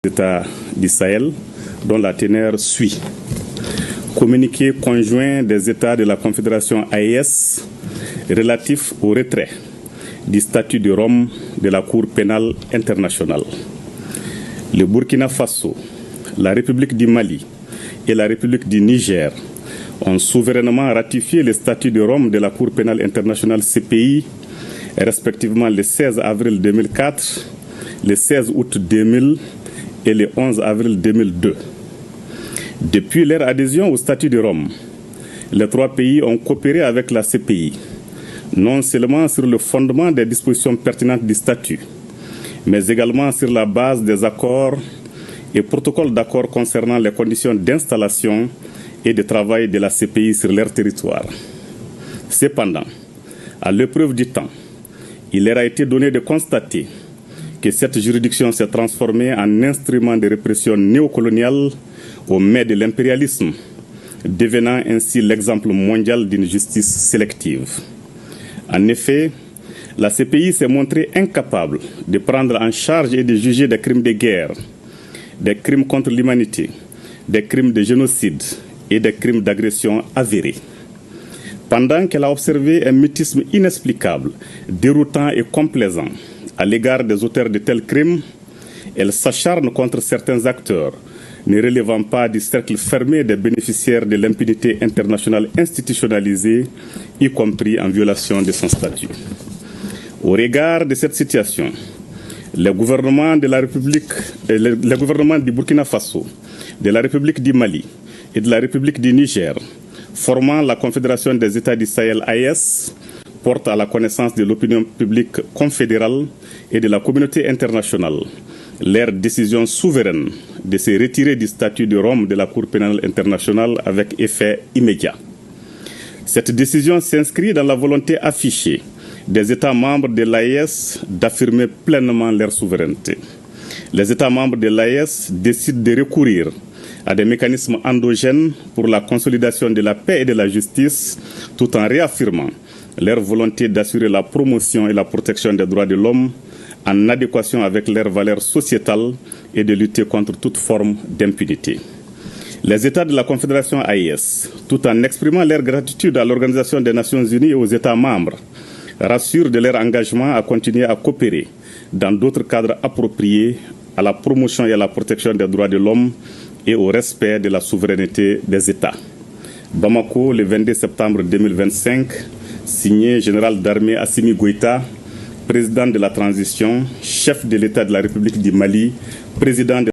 États du Sahel, dont la teneur suit. Communiqué conjoint des États de la Confédération AES relatif au retrait du statut de Rome de la Cour pénale internationale. Le Burkina Faso, la République du Mali et la République du Niger ont souverainement ratifié le statut de Rome de la Cour pénale internationale CPI, respectivement le 16 avril 2004, le 16 août 2000 et le 11 avril 2002. Depuis leur adhésion au statut de Rome, les trois pays ont coopéré avec la CPI, non seulement sur le fondement des dispositions pertinentes du statut, mais également sur la base des accords et protocoles d'accord concernant les conditions d'installation et de travail de la CPI sur leur territoire. Cependant, à l'épreuve du temps, il leur a été donné de constater que cette juridiction s'est transformée en instrument de répression néocoloniale au mets de l'impérialisme, devenant ainsi l'exemple mondial d'une justice sélective. En effet, la CPI s'est montrée incapable de prendre en charge et de juger des crimes de guerre, des crimes contre l'humanité, des crimes de génocide et des crimes d'agression avérés. Pendant qu'elle a observé un mutisme inexplicable, déroutant et complaisant à l'égard des auteurs de tels crimes, elle s'acharne contre certains acteurs ne relevant pas du cercle fermé des bénéficiaires de l'impunité internationale institutionnalisée, y compris en violation de son statut. Au regard de cette situation, les gouvernements de la République, les gouvernements du Burkina Faso, de la République du Mali et de la République du Niger, formant la Confédération des États du Sahel AES, portent à la connaissance de l'opinion publique confédérale et de la communauté internationale leur décision souveraine de se retirer du statut de Rome de la Cour pénale internationale avec effet immédiat. Cette décision s'inscrit dans la volonté affichée des États membres de l'AES d'affirmer pleinement leur souveraineté. Les États membres de l'AES décident de recourir à des mécanismes endogènes pour la consolidation de la paix et de la justice, tout en réaffirmant leur volonté d'assurer la promotion et la protection des droits de l'homme en adéquation avec leurs valeurs sociétales et de lutter contre toute forme d'impunité. Les États de la Confédération AES, tout en exprimant leur gratitude à l'Organisation des Nations Unies et aux États membres, rassurent de leur engagement à continuer à coopérer dans d'autres cadres appropriés à la promotion et à la protection des droits de l'homme et au respect de la souveraineté des États. Bamako, le 22 septembre 2025, signé Général d'armée Assimi Goïta, président de la transition, chef de l'État de la République du Mali, président de